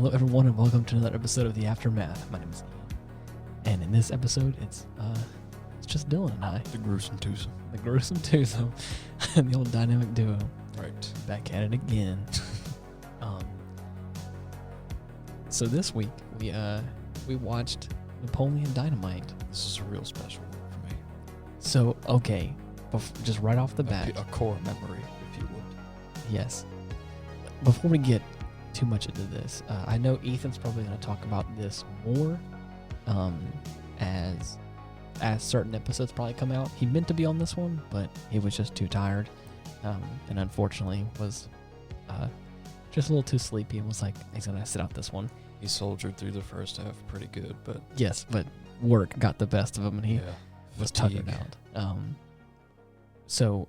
Hello, everyone, and welcome to another episode of The Aftermath. My name is Ian, and in this episode, it's just Dylan and I. The gruesome twosome. The gruesome twosome. The old dynamic duo. Right. Back at it again. So this week, we watched Napoleon Dynamite. This is a real special one for me. So, okay, just right off the bat. A core memory, if you would. Yes. Before we get too much into this, I know Ethan's probably going to talk about this more as certain episodes probably come out. He meant to be on this one, but he was just too tired, and unfortunately was just a little too sleepy and was like, he's going to sit out this one. He soldiered through the first half pretty good, but... Yes, but work got the best of him, and he was tuckered out. So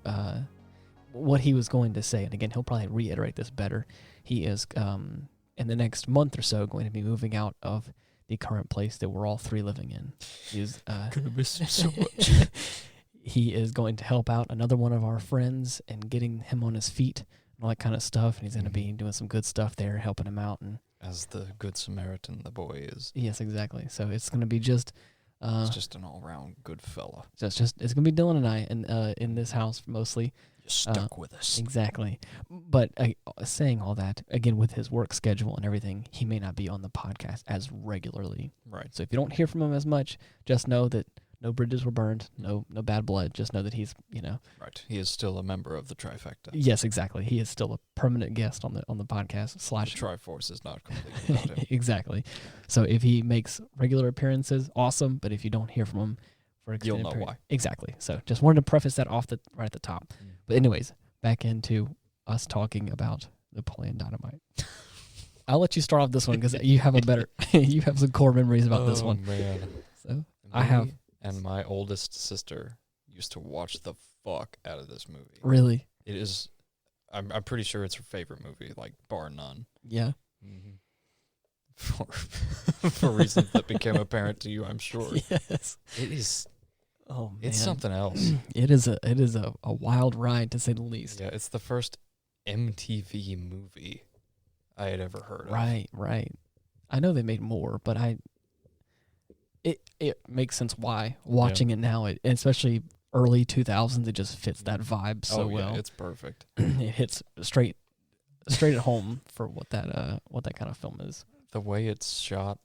what he was going to say, and again, he'll probably reiterate this better, he is, in the next month or so, going to be moving out of the current place that we're all three living in. He's gonna miss him so much. He is going to help out another one of our friends and getting him on his feet and all that kind of stuff, and he's going to be doing some good stuff there, helping him out. And as the good Samaritan the boy is. Yes, exactly. So it's going to be just... he's just an all-round good fella. It's going to be Dylan and I in this house mostly. You're stuck with us. Exactly. But saying all that, again, with his work schedule and everything, he may not be on the podcast as regularly. Right. So if you don't hear from him as much, just know that no bridges were burned, no bad blood. Just know that he's, Right. He is still a member of the trifecta. Yes, exactly. He is still a permanent guest on the podcast. The Triforce is not complete without him. Exactly. So if he makes regular appearances, awesome. But if you don't hear from him for an you'll extended know period, why. Exactly. So just wanted to preface that right at the top. But anyways, back into us talking about Napoleon Dynamite. I'll let you start off this one because you have you have some core memories about this one. Oh, man. So I have. And my oldest sister used to watch the fuck out of this movie. Really? It is, I'm pretty sure it's her favorite movie, like, bar none. Yeah. For reasons that became apparent to you, I'm sure. Yes. It is. Oh, man. It's something else. It is a wild ride, to say the least. Yeah, it's the first MTV movie I had ever heard of. Right. I know they made more, but it makes sense why. Watching it now, especially early 2000s, it just fits that vibe so well. It's perfect. It hits straight at home for what that kind of film is. The way it's shot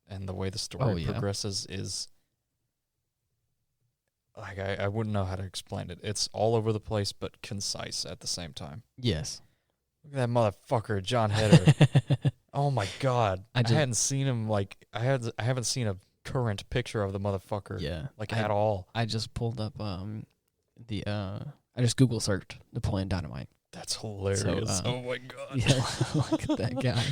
and the way the story progresses is... Like, I wouldn't know how to explain it. It's all over the place, but concise at the same time. Yes. Look at that motherfucker, John Heder. Oh my God. I hadn't seen him, I haven't seen a current picture of the motherfucker. Yeah. At all. I just pulled up I just Google searched Napoleon Dynamite. That's hilarious. So, oh my God. Yeah, look at that guy.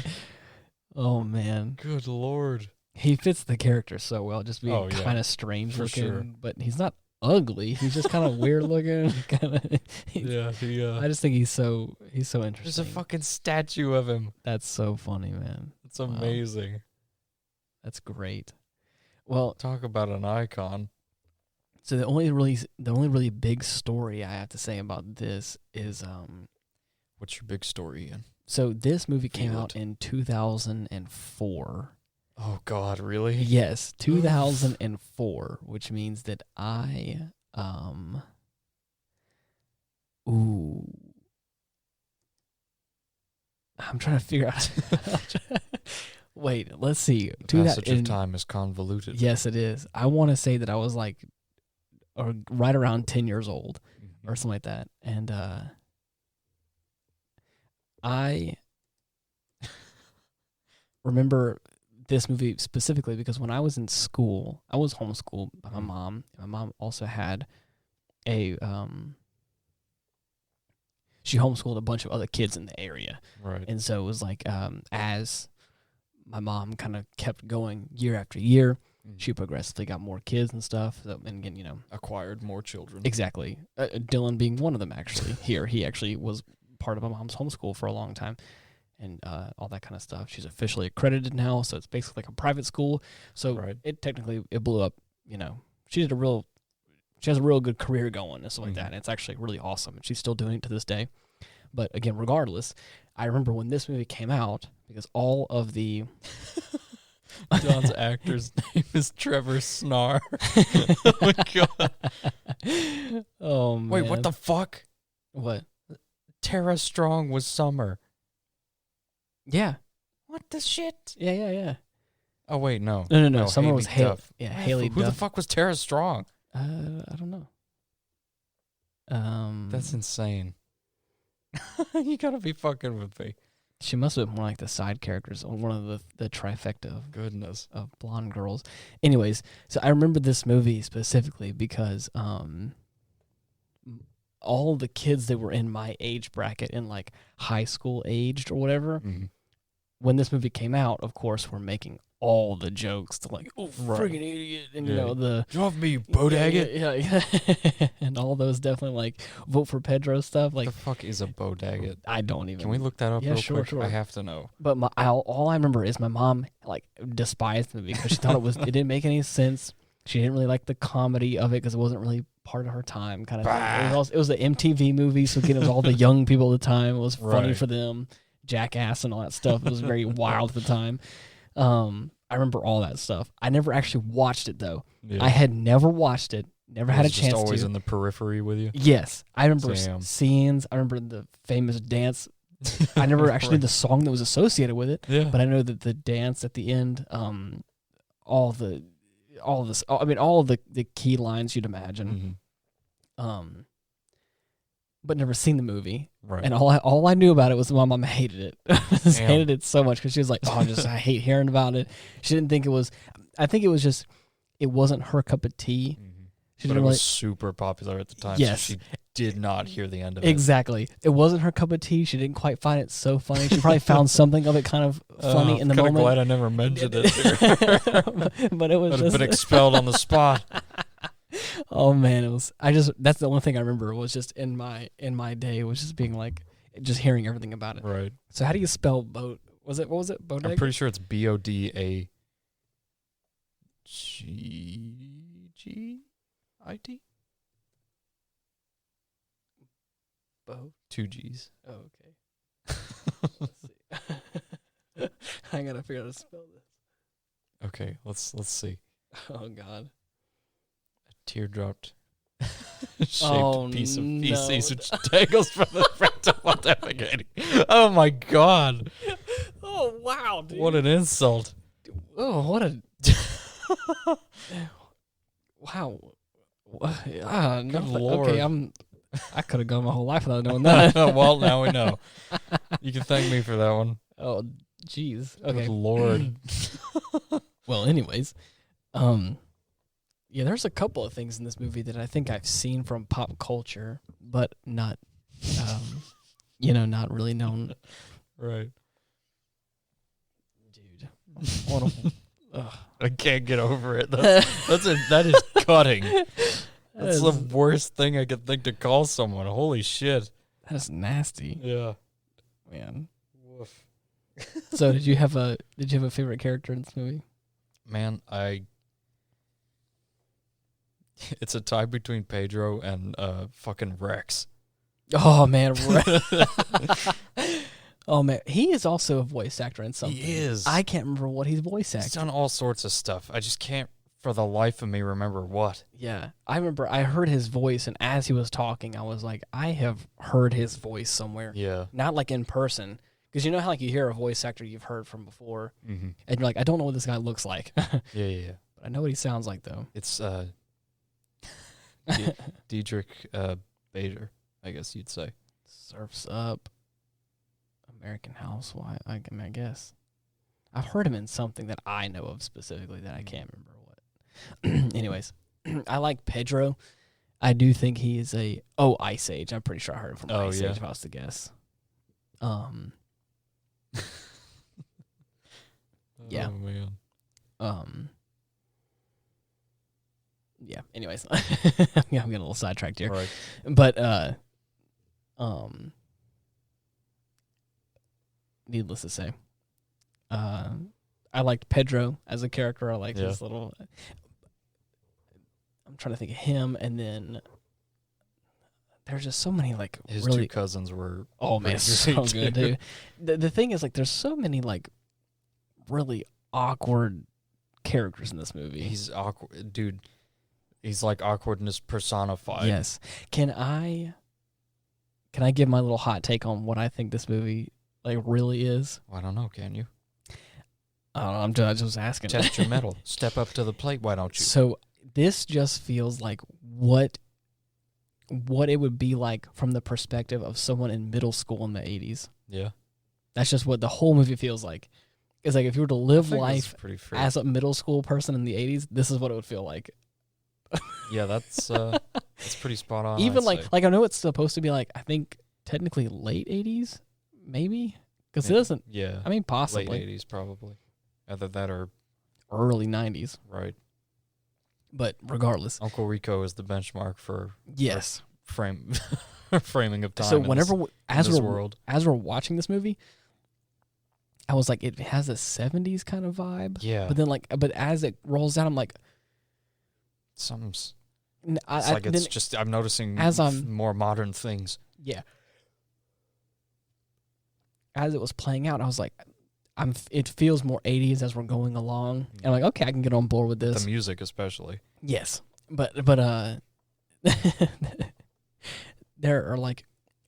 Oh man. Good Lord. He fits the character so well, just being kind of strange for looking, sure. But he's not ugly. He's just kind of weird looking. I just think he's so interesting. There's a fucking statue of him. That's so funny, man. It's amazing. Wow. That's great. Well, talk about an icon. So the only really big story I have to say about this is what's your big story, Ian? So this movie came out in 2004. Oh God, really? Yes, 2004, which means that I'm trying to figure out. Wait, let's see. The passage of time is convoluted. Yes, it is. I want to say that I was or right around 10 years old or something like that. And I remember this movie specifically because when I was in school, I was homeschooled by my mom. My mom also had she homeschooled a bunch of other kids in the area. Right. And so it was as my mom kind of kept going year after year, she progressively got more kids and stuff. So, and again, acquired more children. Exactly. Dylan being one of them, actually. He actually was part of my mom's homeschool for a long time. And all that kind of stuff. She's officially accredited now, so it's basically like a private school. So it blew up. She has a real good career going and stuff like that. And it's actually really awesome, and she's still doing it to this day. But again, regardless, I remember when this movie came out because all of the John's actor's name is Trevor Snar. Oh my god. Oh man. Wait, what the fuck? What? Tara Strong was Summer. Yeah. What the shit? Yeah. Oh wait, no. No. Summer was Duff. Haley Who Duff. the fuck was Tara Strong? I don't know. That's insane. You gotta be fucking with me. She must have been more like the side characters, or one of the trifecta of Goodness of blonde girls. Anyways, so I remember this movie specifically because all the kids that were in my age bracket, in like high school aged or whatever, when this movie came out, of course, were making all the jokes to like, oh, friggin' idiot, and you know the drop me, Bodaggit. Yeah. And all those definitely like vote for Pedro stuff. Like, the fuck is a Bodaggit? I don't even. Can we look that up? Yeah, real sure, quick? sure. I have to know. But all I remember is my mom like despised the movie because she thought it didn't make any sense. She didn't really like the comedy of it because it wasn't really part of her time, kind of thing. It was an MTV movie, so again, it was all the young people at the time. It was funny for them, Jackass and all that stuff. It was very wild at the time. I remember all that stuff. I never actually watched it though. Yeah. I had never watched it. Never had a chance to. Just always in the periphery with you. Yes, I remember scenes. I remember the famous dance. I never actually knew the song that was associated with it. Yeah. But I know that the dance at the end, all of the key lines you'd imagine. But never seen the movie. Right. And all I knew about it was my mom hated it. Hated it so much because she was like, I hate hearing about it. She didn't think it was. I think it was just, it wasn't her cup of tea. But it was super popular at the time. Yes. So she did not hear the end of it. Exactly. It wasn't her cup of tea. She didn't quite find it so funny. She probably found something of it kind of funny in the moment. I'm glad I never mentioned it. But it was just been expelled on the spot. Oh man, that's the only thing I remember was just in my day was just being like, just hearing everything about it. Right. So how do you spell boat? What was it? Bodaggit? I'm pretty sure it's Bodaggit. Bo? 2 G's. Oh, okay. Let's see. I gotta figure out how to spell this. Okay, let's see. Oh God. Teardropped shaped piece of feces which dangles from the rectum while defecating. Oh my God. Oh wow, dude. What an insult. Oh, what a wow. No, Lord. Okay, I could have gone my whole life without knowing that. Well, now we know. You can thank me for that one. Oh, jeez. Okay. Good Lord. Well, anyways, yeah, there's a couple of things in this movie that I think I've seen from pop culture, but not, not really known. Right. Dude. What I can't get over it. That is cutting. That's the worst thing I could think to call someone. Holy shit. That's nasty. Yeah. Man. Woof. So did you have a favorite character in this movie? Man, it's a tie between Pedro and fucking Rex. Oh man, Rex. Oh man, he is also a voice actor in something. He is. I can't remember what he's voice acting. He's done all sorts of stuff. I just can't for the life of me remember what. Yeah. I remember I heard his voice, and as he was talking, I was like, I have heard his voice somewhere. Yeah. Not like in person. Because you know how like you hear a voice actor you've heard from before, and you're like, I don't know what this guy looks like. Yeah. But I know what he sounds like, though. It's Diedrich Bader, I guess you'd say. Surf's Up. American Housewife, I guess. I've heard him in something that I know of specifically that I can't remember what. Anyways, I like Pedro. I do think he is Ice Age. I'm pretty sure I heard him from Ice Age if I was to guess. Yeah. Oh man. Yeah. Anyways, I'm getting a little sidetracked here. Right. But needless to say, I liked Pedro as a character. I liked his little. I'm trying to think of him, and then there's just so many like his really, 2 cousins were. oh man, so good, dude. The thing is, like, there's so many like really awkward characters in this movie. He's awkward, dude. He's like awkwardness personified. Yes. Can I give my little hot take on what I think this movie like really is? I don't know. Can you? I don't know. I'm just asking. Test your metal. Step up to the plate. Why don't you? So this just feels like what it would be like from the perspective of someone in middle school in the 80s. Yeah. That's just what the whole movie feels like. It's like if you were to live life as a middle school person in the 80s, this is what it would feel like. Yeah, that's pretty spot on. Even like I know it's supposed to be like, I think technically late 80s, maybe? Because it doesn't. Yeah. I mean, possibly. Late 80s, probably. Either that or early 90s. Right. But regardless, Uncle Rico is the benchmark for yes framing of time. So whenever as we're watching this movie, I was like, it has a 70s kind of vibe. Yeah. But then but as it rolls out, I'm like, something's. I'm noticing more modern things. Yeah. As it was playing out, I was like, it feels more 80s as we're going along. And I'm like, okay, I can get on board with this. The music especially. Yes. But there are like,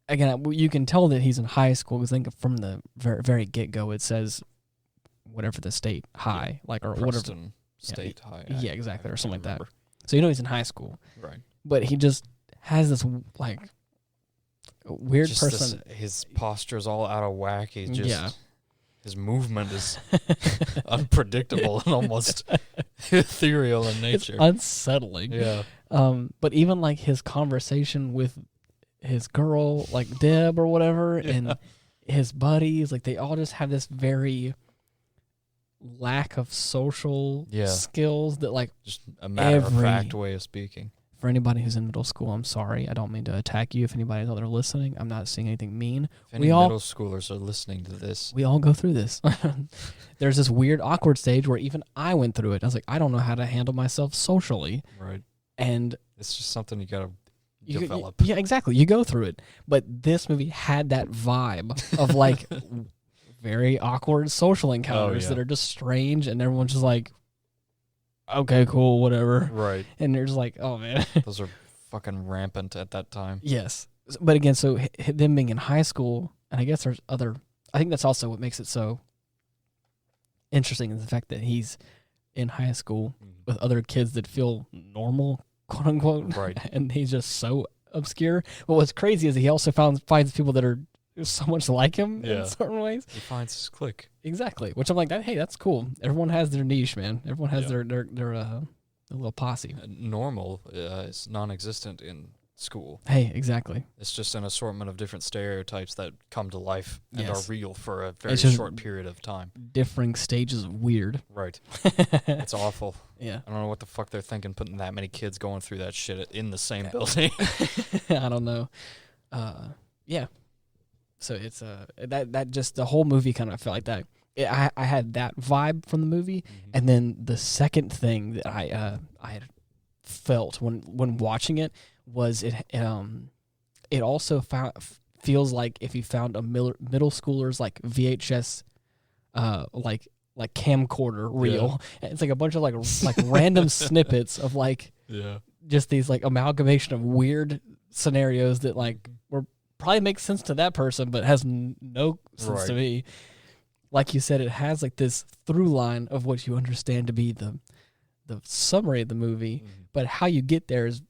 again, you can tell that he's in high school because I think from the very, very get-go it says whatever the state high, like, or Preston whatever. State High. Yeah, exactly, or something like that. So you know he's in high school. Right. But he just has this like weird just person. His posture's all out of whack. He's just his movement is unpredictable and almost ethereal in nature. It's unsettling. Yeah. But even like his conversation with his girl, like Deb or whatever, and his buddies, like they all just have this very lack of social skills that like just a matter-of-fact way of speaking. For anybody who's in middle school, I'm sorry. I don't mean to attack you. If anybody's out there listening, I'm not saying anything mean. If any middle schoolers are listening to this. We all go through this. There's this weird, awkward stage where even I went through it. I was like, I don't know how to handle myself socially. Right. And it's just something you got to develop. Yeah, exactly. You go through it. But this movie had that vibe of like very awkward social encounters that are just strange, and everyone's just like, okay, cool, whatever. Right. And they're just like, oh, man. Those are fucking rampant at that time. Yes. But again, so them being in high school, and I guess there's other, I think that's also what makes it so interesting is the fact that he's in high school with other kids that feel normal, quote unquote. Right. And he's just so obscure. But what's crazy is he also finds people that are so much like him in certain ways. He finds his clique. Exactly. Which I'm like, hey, that's cool. Everyone has their niche, man. Everyone has their little posse. Normal is non-existent in school. Hey, exactly. It's just an assortment of different stereotypes that come to life and are real for a very short period of time. Differing stages of weird. Right. It's awful. Yeah. I don't know what the fuck they're thinking putting that many kids going through that shit in the same building. I don't know. Yeah. So it's that just the whole movie kind of felt like that. I had that vibe from the movie, and then the second thing that I had felt when watching it was it also feels like if you found a middle schooler's like VHS like camcorder reel. It's like a bunch of like random snippets of like just these like amalgamation of weird scenarios that like were probably makes sense to that person, but has no sense to me. Like you said, it has like this through line of what you understand to be the summary of the movie, but how you get there is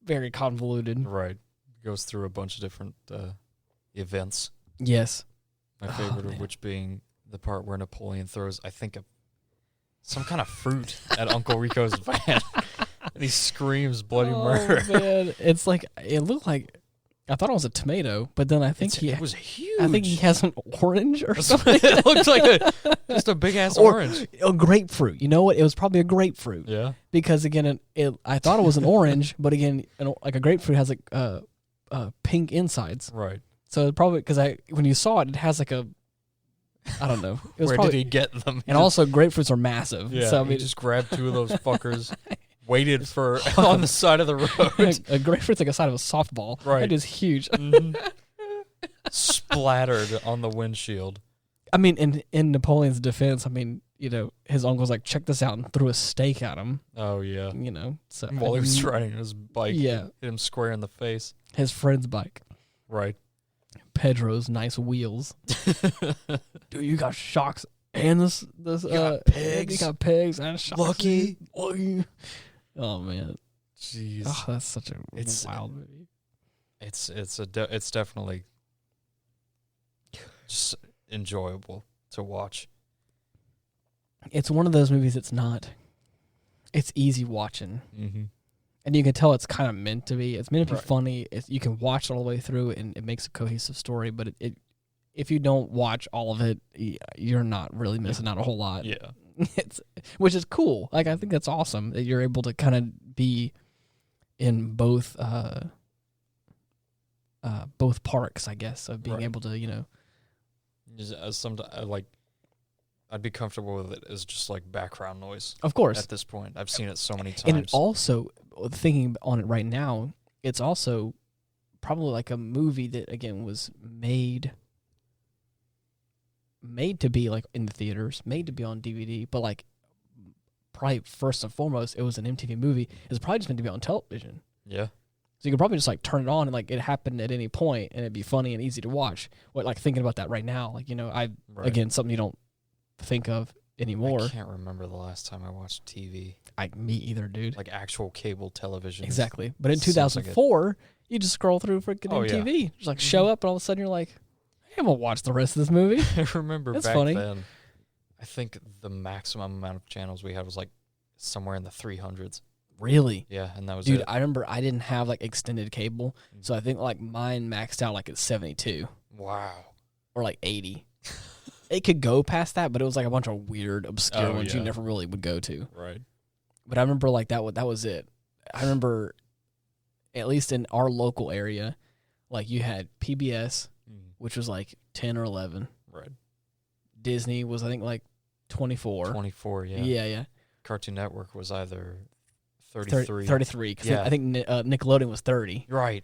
very convoluted. Right. It goes through a bunch of different events. Yes. My favorite of which being the part where Napoleon throws, I think, some kind of fruit at Uncle Rico's van. And he screams bloody murder. Man. It's like, it looked like, I thought it was a tomato, but then I think it was huge. I think he has an orange or something. It looks like just a big ass orange. A grapefruit. You know what? It was probably a grapefruit. Yeah. Because again, I thought it was an orange, but again, like a grapefruit has like pink insides. Right. So it probably because when you saw it, it has like a, I don't know. It was Where did he get them? And also grapefruits are massive. Yeah. So I mean, he just grabbed two of those fuckers. waited for on the side of the road. A grapefruit's like the side of a softball. Right. It is huge. Splattered on the windshield. I mean, in Napoleon's defense, I mean, you know, his uncle's like, check this out, and threw a stake at him. Oh, yeah. You know, so While he was riding his bike, hit him square in the face. His friend's bike. Right. Pedro's nice wheels. Dude, you got shocks and this you got pegs. You got pegs and shocks. Lucky. Oh man. Jeez. Oh, that's such a wild movie. It's definitely just enjoyable to watch. It's one of those movies it's easy watching. Mm-hmm. And you can tell it's kind of meant to be. It's meant to be funny. You can watch it all the way through, and it makes a cohesive story. But if you don't watch all of it, you're not really missing out a whole lot. Yeah, which is cool. Like, I think that's awesome that you're able to kind of be in both parks, I guess, of being able to, you know. Just I'd be comfortable with it as just like background noise. Of course. At this point, I've seen it so many times. And it also, thinking on it right now, it's also probably like a movie that, again, was made to be like in the theaters, made to be on DVD, but like probably first and foremost, it was an MTV movie. It was probably just meant to be on television. Yeah. So you could probably just like turn it on and like it happened at any point and it'd be funny and easy to watch. What, like, thinking about that right now, like, you know, again, something you don't think of anymore. I can't remember the last time I watched TV. Me either, dude. Like actual cable television. Exactly. But in 2004, you just scroll through freaking MTV. Yeah. Just like show up and all of a sudden you're like, hey, I'm going to watch the rest of this movie. I remember That's back funny. then, I think the maximum amount of channels we had was like somewhere in the 300s. Really? Yeah, and that was Dude, it. I remember I didn't have like extended cable, so I think like mine maxed out like at 72. Wow. Or like 80. It could go past that, but it was like a bunch of weird, obscure ones you never really would go to. Right. But I remember like that was it. I remember, at least in our local area, like you had PBS, which was like 10 or 11. Right. Disney was, I think, like 24. 24, yeah. Yeah. Cartoon Network was either 33. 33, because I think Nickelodeon was 30. Right.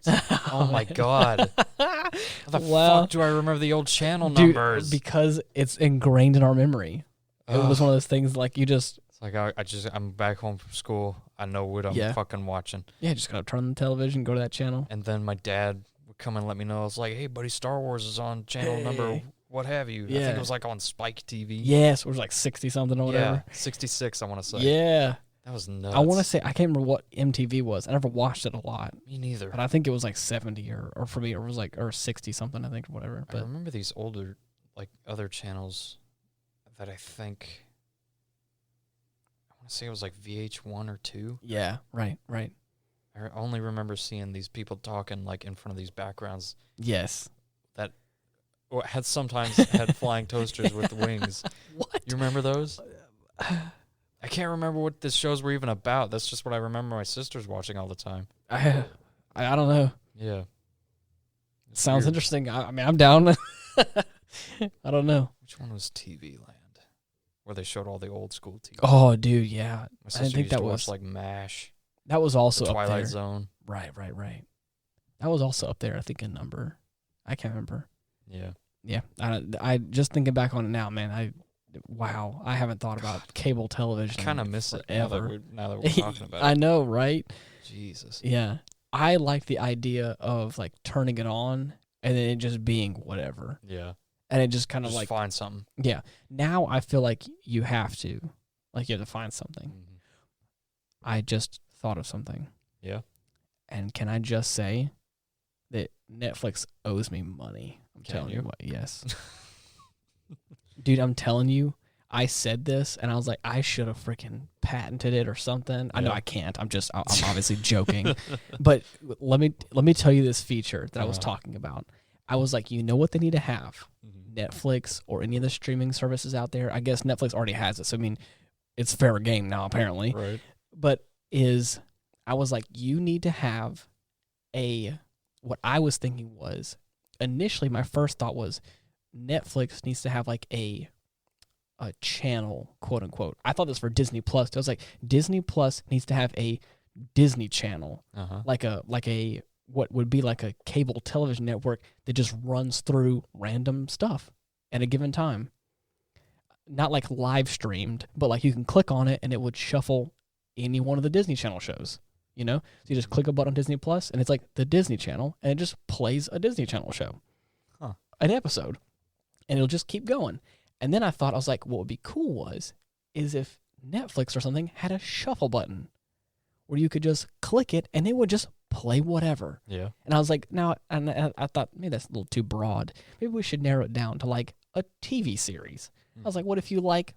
Oh, my God. How the fuck do I remember the old channel numbers? Because it's ingrained in our memory. It was one of those things like you just... It's like I'm back home from school. I know what I'm fucking watching. Yeah, just gotta turn on the television, go to that channel. And then my dad would come and let me know. I was like, hey, buddy, Star Wars is on channel number what have you. Yeah. I think it was like on Spike TV. Yes, it was like 60-something or whatever. Yeah, 66, I want to say. Yeah. That was nuts. I want to say, I can't remember what MTV was. I never watched it a lot. Me neither. But I think it was like 70 or for me, it was like, or 60-something, I think, or whatever. But I remember these older, like, other channels that I think, I want to say it was like VH1 or 2. Yeah, right. I only remember seeing these people talking, like, in front of these backgrounds. Yes. That had sometimes had flying toasters with wings. What? You remember those? I can't remember what the shows were even about. That's just what I remember my sisters watching all the time. I don't know. Yeah. Sounds interesting. I mean, I'm down. I don't know. Which one was TV Land? Where they showed all the old school TV. Oh, dude, yeah. My sister used to watch like MASH. That was also the up there. Twilight Zone. Right. That was also up there, I think, in number. I can't remember. Yeah. Yeah. I just thinking back on it now, man, wow, I haven't thought about cable television. I kind of miss forever. it now that we're talking about it. I know, right? Jesus. Yeah. I like the idea of like turning it on and then it just being whatever. Yeah. And it just kind of just like find something. Yeah. Now I feel like you have to find something. Mm-hmm. I just thought of something. Yeah. And can I just say that Netflix owes me money? I'm telling you what. Yes. Dude, I'm telling you, I said this, and I was like, I should have freaking patented it or something. Yeah. I know I can't. I'm obviously joking. But let me tell you this feature that I was talking about. I was like, you know what they need to have? Netflix or any of the streaming services out there. I guess Netflix already has it, so I mean, it's fair game now, apparently. Right. But I was like, you need to have what I was thinking was, initially my first thought was, Netflix needs to have like a a channel, quote unquote. I thought this for Disney Plus. I was like, Disney Plus needs to have a Disney Channel, like a what would be like a cable television network that just runs through random stuff at a given time. Not like live streamed, but like you can click on it and it would shuffle any one of the Disney Channel shows. You know, so you just click a button on Disney Plus and it's like the Disney Channel, and it just plays a Disney Channel show, an episode, and it'll just keep going. And then I was like, what would be cool is if Netflix or something had a shuffle button where you could just click it and it would just play whatever. Yeah. And I was like, now, and I thought maybe that's a little too broad. Maybe we should narrow it down to like a TV series. I was like, what if you like,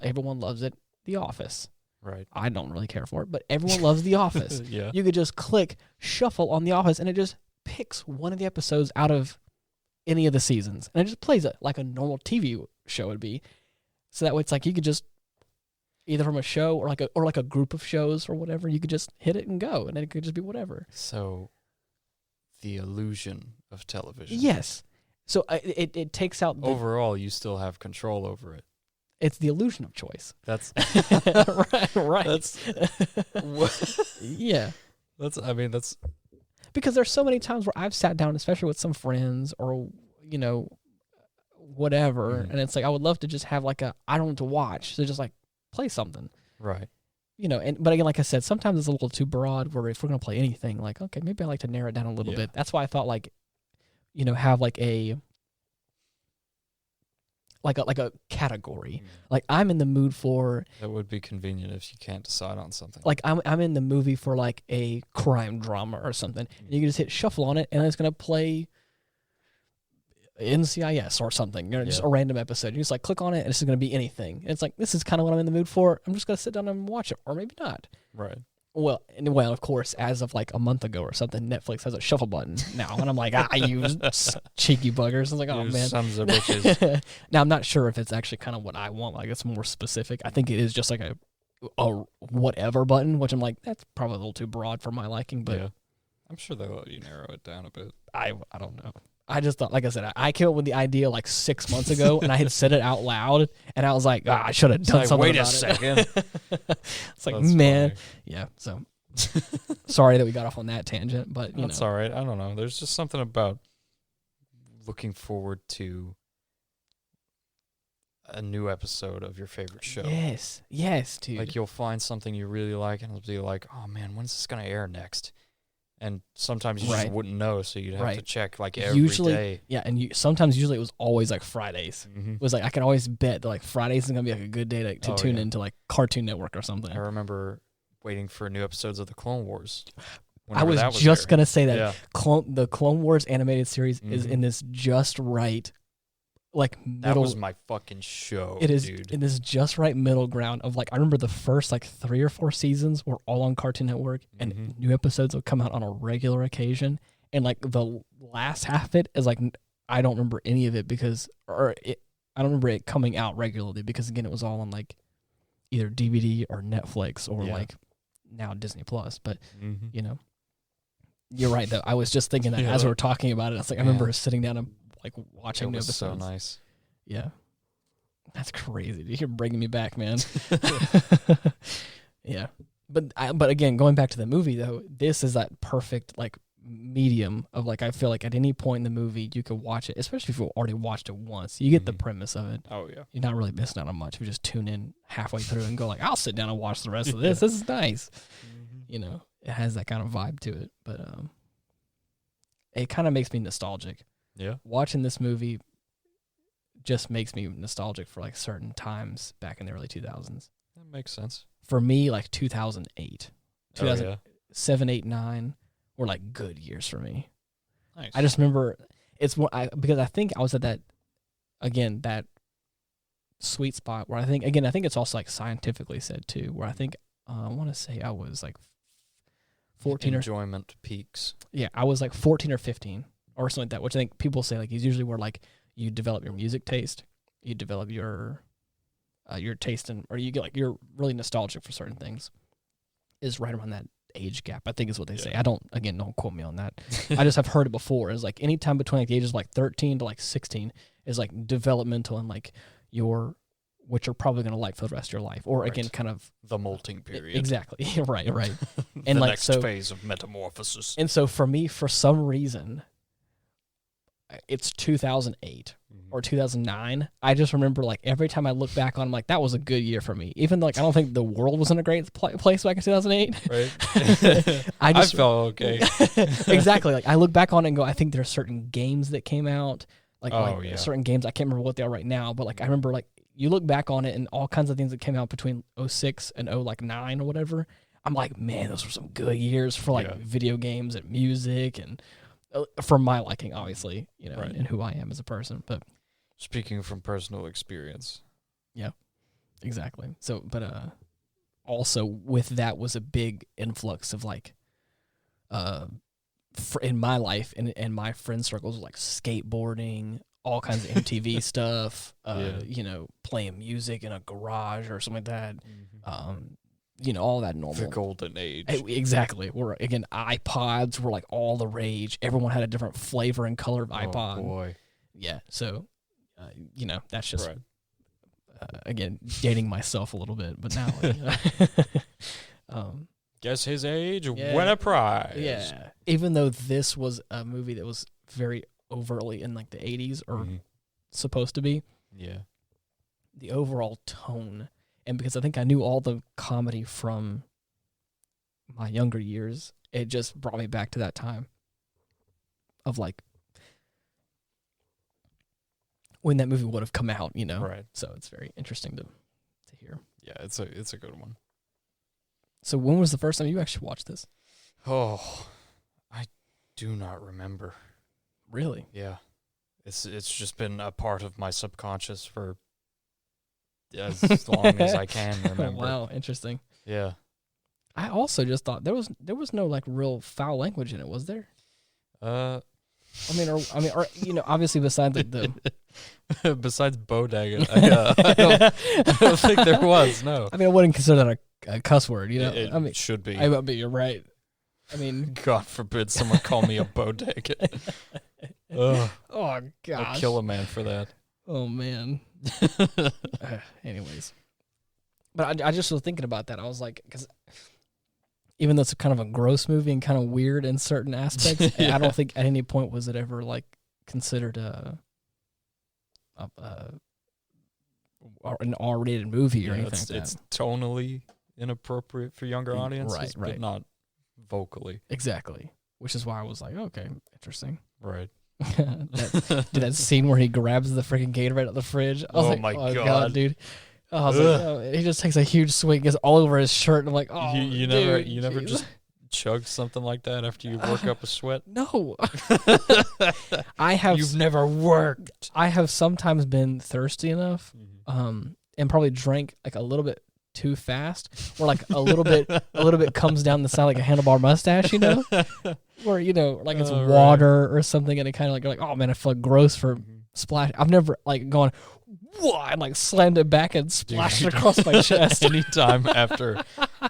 everyone loves it, The Office. Right. I don't really care for it, but everyone loves The Office. Yeah. You could just click shuffle on The Office and it just picks one of the episodes out of any of the seasons. And it just plays it like a normal TV show would be. So that way it's like you could just either from a show or like a group of shows or whatever, you could just hit it and go, and it could just be whatever. So the illusion of television. Yes. So it takes out overall you still have control over it. It's the illusion of choice. That's right. That's yeah. That's because there's so many times where I've sat down, especially with some friends or whatever, and it's like I would love to just have like I don't want to watch, so just like play something. Right. But again, like I said, sometimes it's a little too broad. Where if we're gonna play anything, like okay, maybe I like to narrow it down a little bit. That's why I thought like, have like a category. Like I'm in the mood for. That would be convenient if you can't decide on something. Like I'm in the movie for like a crime drama or something. And you can just hit shuffle on it, and it's gonna play NCIS or something. Just a random episode. You just like click on it, and it's gonna be anything. And it's like this is kind of what I'm in the mood for. I'm just gonna sit down and watch it, or maybe not. Right. Well, of course, as of like a month ago or something, Netflix has a shuffle button now, and I'm like, you cheeky buggers. I was like, oh man, sons of bitches. Now I'm not sure if it's actually kind of what I want. Like it's more specific. I think it is just like a whatever button, which I'm like, that's probably a little too broad for my liking. But I'm sure they'll let you narrow it down a bit. I don't know. I just thought, like I said, I came up with the idea like 6 months ago, and I had said it out loud, and I was like, I should have done something about it. Wait a second. It's like, that's man. Funny. Yeah, so sorry that we got off on that tangent, but that's all right. I don't know. There's just something about looking forward to a new episode of your favorite show. Yes, dude. Like you'll find something you really like, and it'll be like, oh man, when's this going to air next? And sometimes you just wouldn't know, so you'd have to check like every day. Yeah, and usually it was always like Fridays. It was like I could always bet that like Fridays is gonna be like a good day to tune into like Cartoon Network or something. I remember waiting for new episodes of the Clone Wars. I was just gonna say that the Clone Wars animated series is in this just right. Like middle, that was my fucking show. It is dude. In this just right middle ground of like I remember the first like 3 or 4 seasons were all on Cartoon Network, and new episodes would come out on a regular occasion. And like the last half of it is like I don't remember any of it I don't remember it coming out regularly because again it was all on like either DVD or Netflix or like now Disney Plus. But you're right though. I was just thinking that as we were talking about it, it's like I remember sitting down and like watching new episodes. So nice. Yeah. That's crazy. You're bringing me back, man. Yeah. But again, going back to the movie though, this is that perfect like medium of like I feel like at any point in the movie you could watch it, especially if you've already watched it once. You get the premise of it. Oh yeah. You're not really missing out on much if you just tune in halfway through and go like, I'll sit down and watch the rest of this. This is nice. It has that kind of vibe to it. But it kind of makes me nostalgic. Yeah. Watching this movie just makes me nostalgic for like certain times back in the early 2000s. That makes sense. For me, like 2008, 2007, 8, 9 were like good years for me. Nice. I just remember because I think I was at that sweet spot where I think it's also like scientifically said too, where I think I want to say I was like 14 enjoyment peaks. Yeah, I was like 14 or 15. Or something like that, which I think people say like is usually where like you develop your music taste, you develop your taste or you get like you're really nostalgic for certain things. Is right around that age gap, I think is what they say. Don't quote me on that. I just have heard it before. Is like any time between like the ages of like 13 to like 16 is like developmental and like your which you're probably going to like for the rest of your life. Or, again, kind of... The molting period. Exactly. Right. And the next phase of metamorphosis. And so for me, for some reason, it's 2008 or 2009. I just remember, like, every time I look back on, I'm like, that was a good year for me. Even though, like, I don't think the world was in a great place back in 2008. Right. I felt okay. Exactly. Like, I look back on it and go, I think there's certain games that came out. Like certain games, I can't remember what they are right now, but, like, I remember, like, you look back on it and all kinds of things that came out between 06 and 09 or whatever. I'm like, man, those were some good years for, like, video games and music and for my liking, obviously, you know, and who I am as a person. But speaking from personal experience. Yeah, exactly. So, but also with that was a big influx of, like, in my life and my friend circles, like skateboarding, all kinds of MTV stuff, you know, playing music in a garage or something like that. You know, all that normal. The golden age. Exactly. Where, again, iPods were, like, all the rage. Everyone had a different flavor and color of iPod. Oh, boy. Yeah, so, you know, that's just, again, dating myself a little bit. But now, you know. Guess his age, win a prize. Yeah. Even though this was a movie that was very overtly in, like, the 80s or supposed to be. Yeah. The overall tone, and because I think I knew all the comedy from my younger years, it just brought me back to that time of, like, when that movie would have come out, you know? Right. So it's very interesting to hear. Yeah, it's a good one. So when was the first time you actually watched this? Oh, I do not remember. Really? Yeah. It's just been a part of my subconscious for as long as I can remember. Wow, interesting. Yeah. I also just thought there was no, like, real foul language in it, was there? Or you know, obviously besides the besides Bodaggit, I don't think there was. No. I mean, I wouldn't consider that a cuss word, you know. It I mean, should be. But you're right. I mean, God forbid someone call me a Bodaggit. Oh gosh. I'll kill a man for that. Oh man. Anyways, but I just was thinking about that. I was like, because even though it's kind of a gross movie and kind of weird in certain aspects, I don't think at any point was it ever, like, considered an R-rated movie or anything like that. It's tonally inappropriate for younger audiences, right. but not vocally. Exactly. Which is why I was like, okay, interesting. Right. that scene where he grabs the freaking Gatorade out of the fridge. I was like, my oh God, dude. I was like, oh, he just takes a huge swig, gets all over his shirt, and I'm like, oh, you never just chug something like that after you work up a sweat? No. You've never worked. I have sometimes been thirsty enough, and probably drank, like, a little bit too fast, or, like, a little bit comes down the side like a handlebar mustache, you know, or, you know, like it's water or something, and it kind of, like, you're like, oh man, I feel gross for splash. I've never, like, gone, whoa, and, like, slammed it back and splashed it across my chest. Anytime after,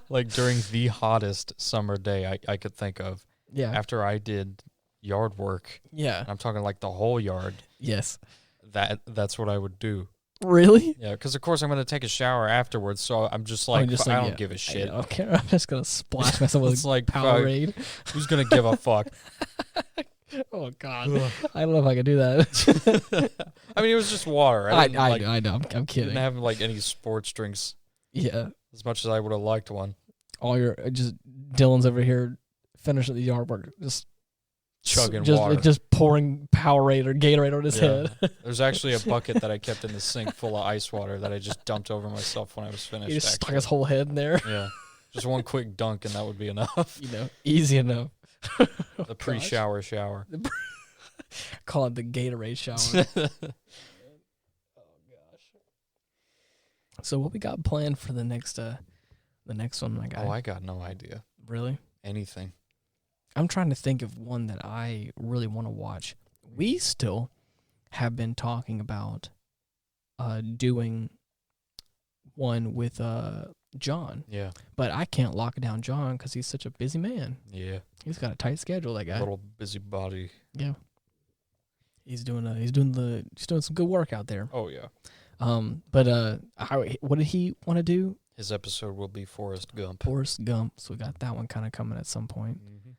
like, during the hottest summer day I could think of. Yeah. After I did yard work. Yeah. I'm talking, like, the whole yard. Yes. That's what I would do. Really? Yeah, because of course I'm going to take a shower afterwards, so I'm just like, I don't give a shit. I don't care. I'm just going to splash myself with like Powerade. Who's going to give a fuck? Oh, God. I don't know if I can do that. I mean, it was just water. I know. I'm kidding. Didn't have, like, any sports drinks. Yeah. As much as I would have liked one. Just Dylan's over here finishing the yard work, just chugging water. Just pouring Powerade or Gatorade on his head. There's actually a bucket that I kept in the sink full of ice water that I just dumped over myself when I was finished. He just stuck his whole head in there. Yeah. Just one quick dunk and that would be enough. You know, easy enough. The pre-shower shower. Call it the Gatorade shower. Oh gosh. So what we got planned for the next one, my guy? Oh, I got no idea. Really? Anything. I'm trying to think of one that I really want to watch. We still have been talking about doing one with John. Yeah. But I can't lock down John because he's such a busy man. Yeah. He's got a tight schedule, that guy. A little busybody. Yeah. He's doing some good work out there. Oh yeah. But what did he want to do? His episode will be Forrest Gump. Forrest Gump. So we got that one kind of coming at some point. Mm-hmm.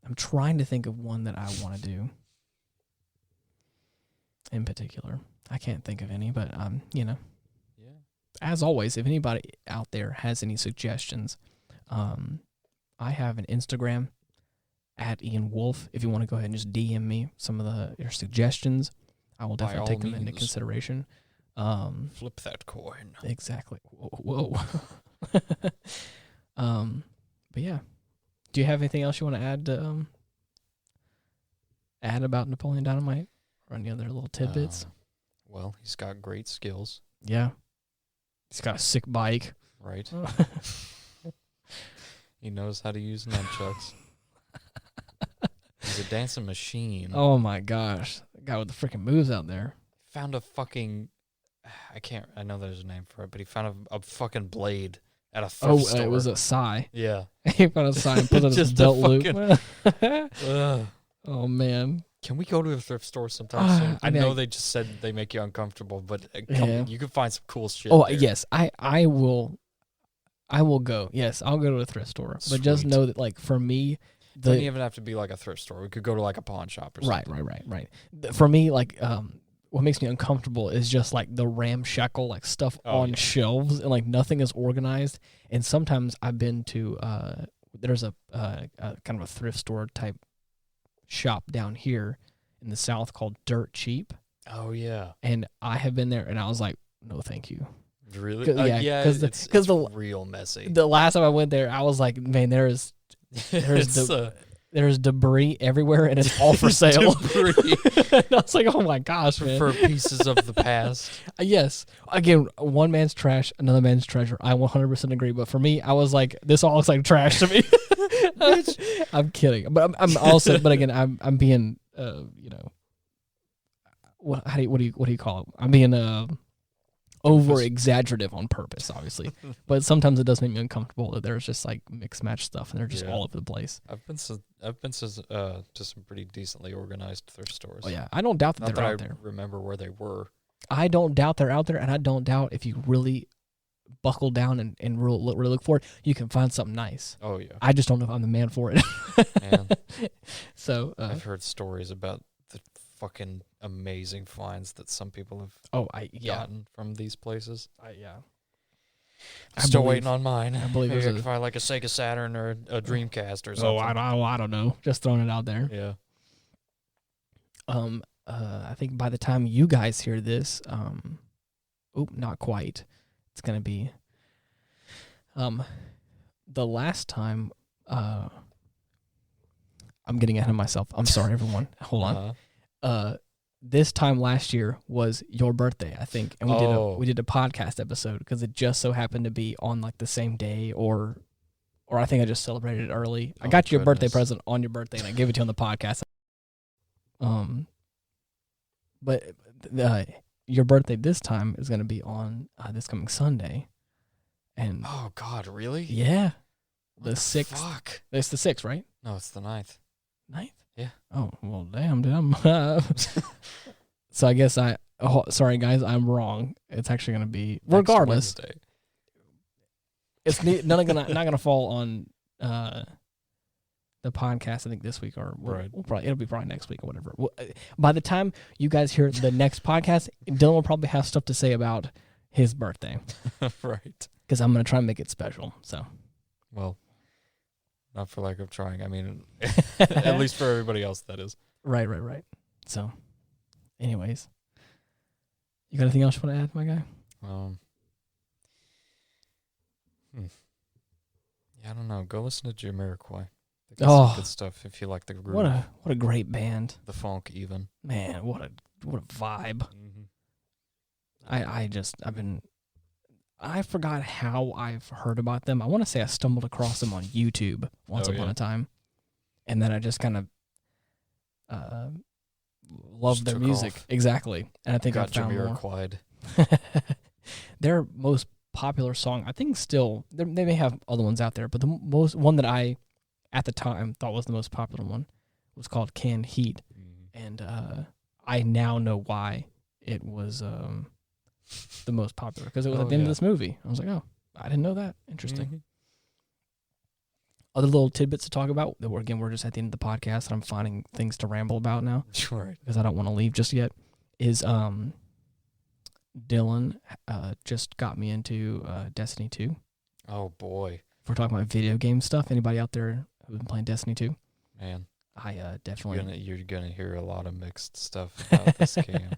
I'm trying to think of one that I want to do in particular. I can't think of any, but Yeah. As always, if anybody out there has any suggestions, I have an Instagram at Ian Wolf. If you want to go ahead and just DM me some of your suggestions, I will definitely take them into consideration. Flip that coin. Exactly. Whoa. But yeah. Do you have anything else you want to add about Napoleon Dynamite or any other little tidbits? Well, he's got great skills. Yeah. He's got a sick bike. Right. He knows how to use nunchucks. He's a dancing machine. Oh my gosh. The guy with the freaking moves out there. Found a fucking... I know there's a name for it, but he found a fucking blade at a thrift store. It was a sigh. Yeah. He found a sigh and put it in his belt loop. Oh, man. Can we go to a thrift store sometime soon? I know they just said they make you uncomfortable, but you can find some cool shit. Oh, there. yes. I will go. Yes, I'll go to a thrift store. Sweet. But just know that, like, for me... Doesn't even have to be like a thrift store. We could go to like a pawn shop or something. Right. For me, like, what makes me uncomfortable is just like the ramshackle, like stuff on shelves and like nothing is organized. And sometimes I've been to, there's a kind of a thrift store type shop down here in the South called Dirt Cheap. Oh yeah. And I have been there and I was like, no, thank you. Really? Yeah. Because the real messy. The last time I went there, I was like, man, there's debris everywhere, and it's all for sale. Debris. And I was like, oh my gosh, man. For pieces of the past. Yes. Again, one man's trash, another man's treasure. I 100% agree. But for me, I was like, this all looks like trash to me. I'm kidding. But I'm also, but again, I'm being, what do you call it? I'm being, over exaggerative on purpose, obviously, but sometimes it does make me uncomfortable that there's just like mixed match stuff and they're just all over the place. I've been to some pretty decently organized thrift stores. Oh yeah, I don't doubt that they're out there. I remember where they were. I don't doubt they're out there, and I don't doubt if you really buckle down and really look for it, you can find something nice. Oh yeah. I just don't know if I'm the man for it. Man. So I've heard stories about the fucking amazing finds that some people have gotten from these places. I'm still waiting on mine. I believe maybe I can find like a Sega Saturn or a Dreamcast or something. I don't know. Just throwing it out there. Yeah. I think by the time you guys hear this, not quite. It's gonna be the last time. I'm getting ahead of myself. I'm sorry, everyone. Hold on. This time last year was your birthday, I think, and we did a podcast episode because it just so happened to be on like the same day, or I think I just celebrated it early. I got you a birthday present on your birthday, and I gave it to you on the podcast. But your birthday this time is going to be on this coming Sunday, and oh God, really? Yeah, the 6th. Fuck, it's the 6th, right? No, it's the 9th. 9th? Yeah. Oh, well, damn, dude. So I guess sorry, guys, I'm wrong. It's actually going to be, regardless. It's not going to fall on the podcast, I think, this week, or it'll be probably next week or whatever. By the time you guys hear the next podcast, Dylan will probably have stuff to say about his birthday. Right. Because I'm going to try and make it special. So. Well. Not for lack of trying. I mean, at least for everybody else, that is. Right. So, anyways. You got anything else you want to add, my guy? Yeah, I don't know. Go listen to Jamiroquai. Some good stuff if you like the groove. What a great band. The funk, even. Man, what a vibe. Mm-hmm. I forgot how I've heard about them. I want to say I stumbled across them on YouTube once upon a time. And then I just kind of loved their music. Off. Exactly. And I think I found more. Their most popular song, I think still, they may have other ones out there, but the one that I, at the time, thought was the most popular one was called Canned Heat. And I now know why it was the most popular because it was at the end of this movie. I was like, oh, I didn't know that. Interesting. Mm-hmm. Other little tidbits to talk about. That we're just at the end of the podcast, and I'm finding things to ramble about now. Sure. Because I don't want to leave just yet. Is Dylan just got me into Destiny 2. Oh boy. If we're talking about video game stuff, anybody out there who's been playing Destiny 2? Man, I definitely. You're gonna hear a lot of mixed stuff about this game.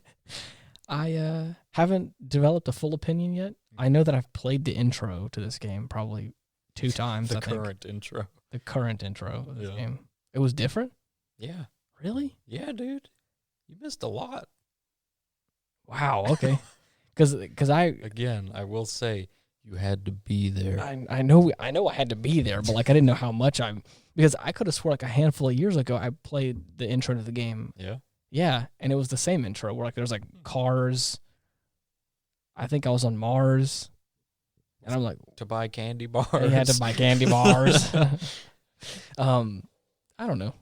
I haven't developed a full opinion yet. I know that I've played the intro to this game probably 2 times. The current intro of this game. It was different? Yeah. Really? Yeah, dude. You missed a lot. Wow, okay. Because I will say, you had to be there. I know I had to be there, but like I didn't know how much because I could have swore like a handful of years ago I played the intro to the game. Yeah. Yeah, and it was the same intro where like there's like cars. I think I was on Mars. And I'm like, to buy candy bars. You had to buy candy bars. I don't know.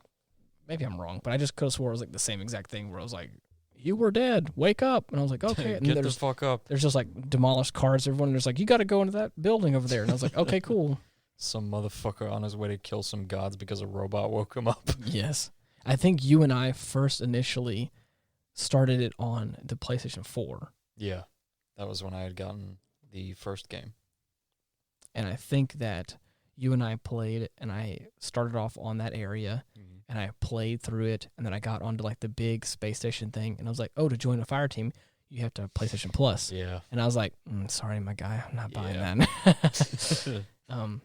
Maybe I'm wrong, but I just could have swore it was like the same exact thing where I was like, you were dead. Wake up. And I was like, okay. And Get the fuck up. There's just like demolished cars. Everyone there's like, you got to go into that building over there. And I was like, okay, cool. Some motherfucker on his way to kill some gods because a robot woke him up. Yes. I think you and I first initially started it on the PlayStation 4. Yeah. That was when I had gotten the first game. And I think that you and I played, and I started off on that area, and I played through it, and then I got onto like the big space station thing, and I was like, oh, to join a fire team, you have to have PlayStation Plus. Yeah. And I was like, sorry, my guy, I'm not buying that.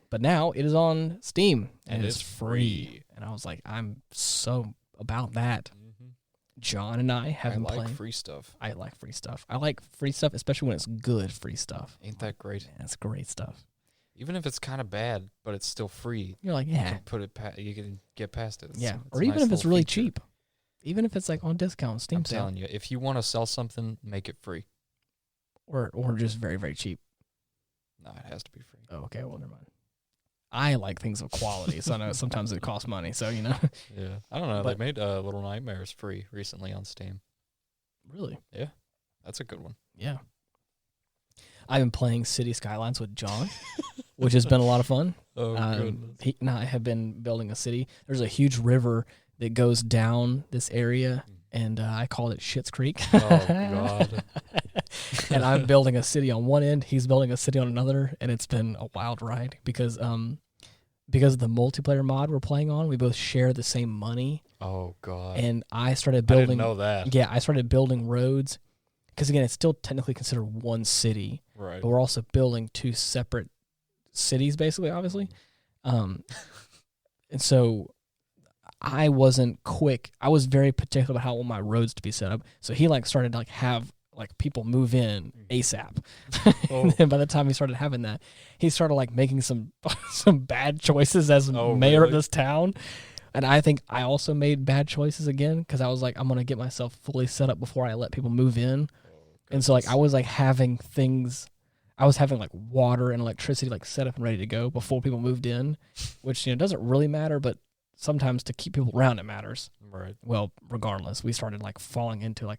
But now it is on Steam, and it's free. And I was like, I'm so about that. John and I have been playing. free stuff. I like free stuff. I like free stuff, especially when it's good free stuff. Ain't that great? Man, it's great stuff. Even if it's kind of bad, but it's still free. You're like, yeah. You can get past it. It's or even if it's really cheap. Even if it's like on discount, Steam sale. I'm telling you, if you want to sell something, make it free. Or just very, very cheap. No, it has to be free. Oh, okay. Well, never mind. I like things of quality, so I know sometimes it costs money, so, you know. Yeah. I don't know. They made Little Nightmares free recently on Steam. Really? Yeah. That's a good one. Yeah. I've been playing City Skylines with John, which has been a lot of fun. Oh, goodness. He and I have been building a city. There's a huge river that goes down this area, and I called it Schitt's Creek. Oh, God. And I'm building a city on one end. He's building a city on another, and it's been a wild ride because of the multiplayer mod we're playing on, we both share the same money. Oh, God. And I started building. I didn't know that. Yeah, I started building roads. Because, again, it's still technically considered one city. Right. But we're also building 2 separate cities, basically, obviously. And so I wasn't quick. I was very particular about how I want my roads to be set up. So he, started to, have, people move in ASAP. Oh. And then by the time he started having that, he started, making some bad choices as mayor of this town. And I think I also made bad choices again because I was like, I'm going to get myself fully set up before I let people move in. And so, I was, having things, I was having, water and electricity, set up and ready to go before people moved in, which, doesn't really matter, but sometimes to keep people around it matters. Right. Well, regardless, we started, falling into,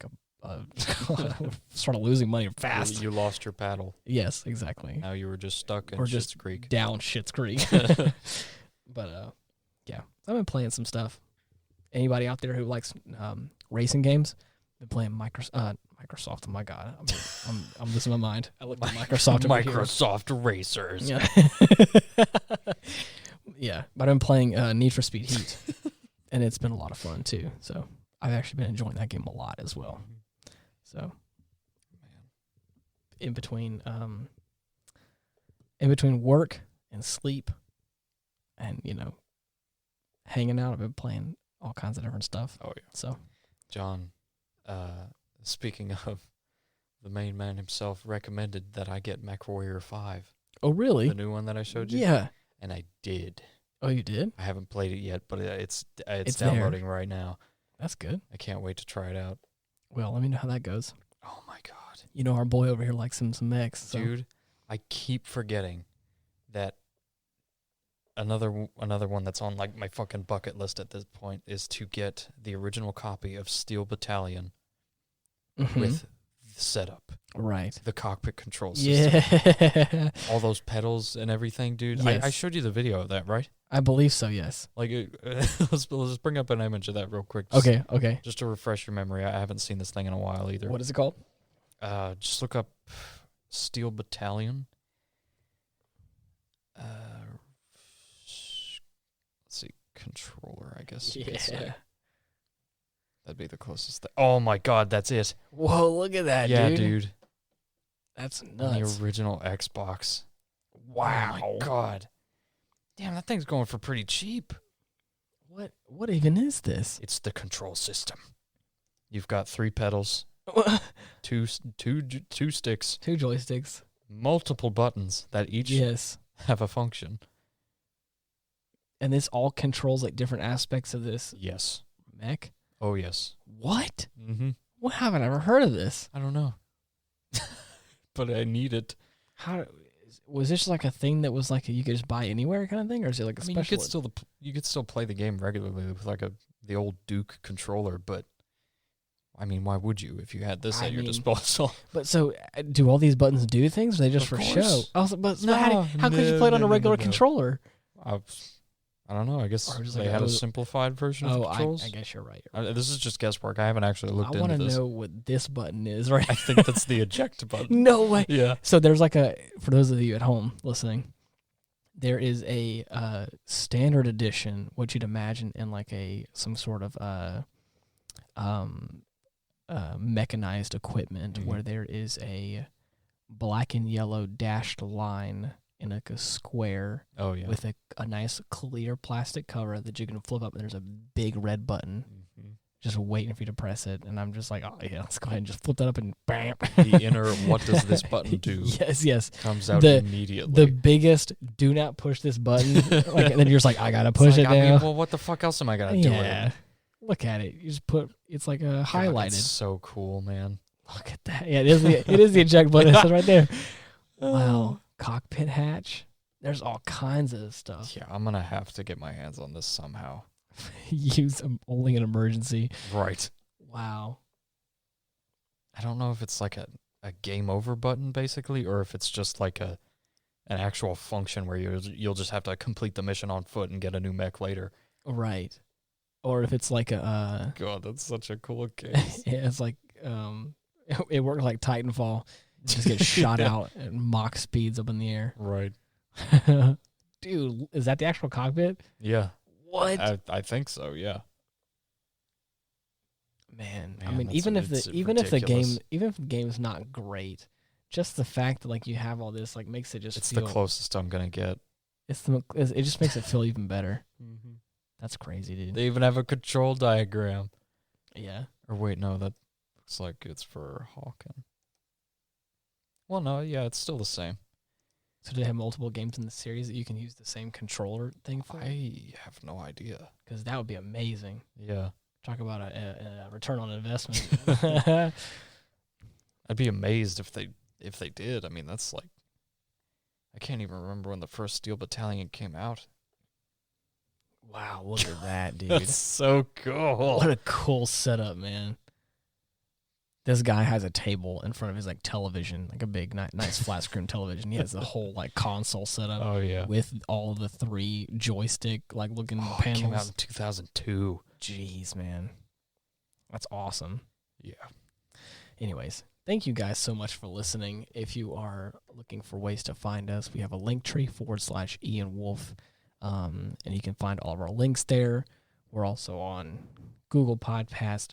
started losing money fast. You lost your paddle. Yes, exactly. Now you were just stuck in Schitt's Creek. Down Schitt's Creek. But, yeah, I've been playing some stuff. Anybody out there who likes racing games? Been playing Microsoft. Oh my God, I'm losing my mind. I looked at Microsoft. Microsoft Racers. Yeah. Yeah, but I've been playing Need for Speed Heat, and it's been a lot of fun too. So I've actually been enjoying that game a lot as well. So, in between work and sleep, and hanging out, I've been playing all kinds of different stuff. Oh yeah. So, John, speaking of, the main man himself recommended that I get MechWarrior 5. Oh really? The new one that I showed you. Yeah. And I did. Oh, you did? I haven't played it yet, but it's downloading right now. That's good. I can't wait to try it out. Well, let me know how that goes. Oh my God. Our boy over here likes some mechs. So. Dude, I keep forgetting that another one that's on my fucking bucket list at this point is to get the original copy of Steel Battalion with setup. Right. The cockpit control system. Yeah. All those pedals and everything, dude. Yes. I showed you the video of that, right? I believe so, yes. Like, let's bring up an image of that real quick. Okay. Just to refresh your memory. I haven't seen this thing in a while either. What is it called? Just look up Steel Battalion. Let's see, controller, I guess you could say. That'd be the closest thing. Oh my god, that's it. Whoa, look at that, yeah, dude. That's nuts. The original Xbox. Wow. Oh my god. Damn, that thing's going for pretty cheap. What even is this? It's the control system. You've got 3 pedals, two sticks, 2 joysticks, multiple buttons that each have a function. And this all controls like different aspects of this mech? Oh, yes. What? Mm-hmm. What haven't I ever heard of this? I don't know. But I need it. How was this like a thing that was like you could just buy anywhere kind of thing, or is it like a special? You could still play the game regularly with like the old Duke controller, but I mean, why would you if you had this at your disposal? But so, do all these buttons do things? Or are they just for show? Also, but how could you play it on a regular controller? I don't know. I guess they had a simplified version of controls. I guess you're right. This is just guesswork. I haven't actually looked into this. I want to know what this button is, right? I think that's the eject button. No way. Yeah. So there's like for those of you at home listening, there is a standard edition, what you'd imagine in like some sort of mechanized equipment where there is a black and yellow dashed line in like a square with a nice clear plastic cover that you can flip up, and there's a big red button just waiting for you to press it. And I'm just like, oh yeah, let's go ahead and just flip that up and bam. The inner what does this button do? Yes. Comes out immediately. The biggest do not push this button. And then you're just like, I gotta push it now. Well, what the fuck else am I gonna do with it? Look at it. You just it's like a highlighted. It's so cool, man. Look at that. Yeah, it is the eject button. It's right there. Wow. Cockpit hatch. There's all kinds of stuff. Yeah, I'm gonna have to get my hands on this somehow. Use them only in emergency. Right. Wow. I don't know if it's like a game over button basically, or if it's just like an actual function where you'll just have to complete the mission on foot and get a new mech later. Right. Or if it's like a God, that's such a cool case. Yeah, it's like it worked like Titanfall. Just get shot out at Mach speeds up in the air. Right. Dude, is that the actual cockpit? Yeah. What? I think so, yeah. Man, I mean, even if the game's not great, just the fact that like you have all this like makes it just it's the closest I'm gonna get. It just makes it feel even better. Mm-hmm. That's crazy, dude. They even have a control diagram. Yeah. Or wait, no, that looks like it's for Hawken. Well, no, yeah, it's still the same. So do they have multiple games in the series that you can use the same controller thing for? I have no idea. Because that would be amazing. Yeah. Talk about a return on investment. I'd be amazed if they did. I mean, that's like, I can't even remember when the first Steel Battalion came out. Wow, look at that, dude. That's so cool. What a cool setup, man. This guy has a table in front of his like television, like a big, nice flat screen television. He has the whole like console setup. Oh yeah, with all the 3 joystick like looking panels. It came out in 2002. Jeez, man, that's awesome. Yeah. Anyways, thank you guys so much for listening. If you are looking for ways to find us, we have a Linktree /Ian Wolf, and you can find all of our links there. We're also on Google Podcast,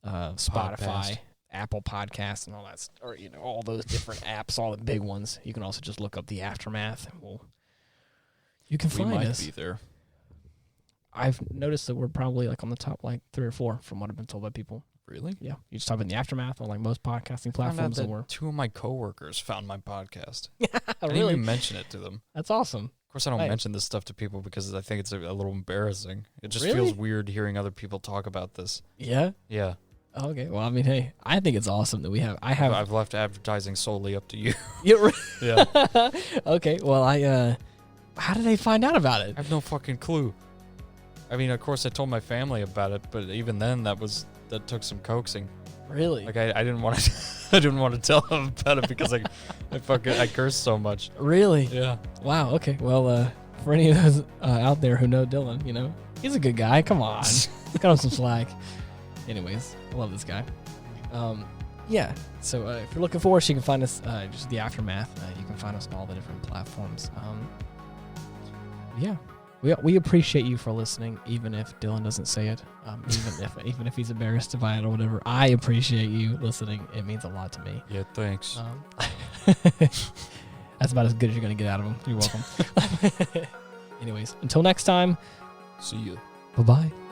Spotify. Apple Podcasts and all that, or all those different apps, all the big ones. You can also just look up The Aftermath, and you can find us. We might be there. I've noticed that we're probably like on the top like 3 or 4 from what I've been told by people. Really? Yeah. You just type in The Aftermath on like most podcasting platforms. And 2 of my coworkers found my podcast. I Really? didn't even mention it to them. That's awesome. Of course, I don't mention this stuff to people because I think it's a little embarrassing. It just feels weird hearing other people talk about this. Yeah? Yeah. Okay, well, I mean, hey, I think it's awesome that I've left advertising solely up to you. Yeah. Okay, well, how did they find out about it? I have no fucking clue. I mean, of course, I told my family about it, but even then, that took some coaxing. Really? Like I didn't want to, I didn't want to tell them about it because I cursed so much. Really? Yeah. Wow. Okay. Well, for any of those out there who know Dylan, he's a good guy. Come on, cut him some slack. Anyways, I love this guy. Yeah. So if you're looking for us, you can find us just the Aftermath. You can find us on all the different platforms. Yeah. We appreciate you for listening, even if Dylan doesn't say it, even if he's embarrassed by it or whatever. I appreciate you listening. It means a lot to me. Yeah, thanks. That's about as good as you're gonna get out of him. You're welcome. Anyways, until next time. See you. Bye-bye.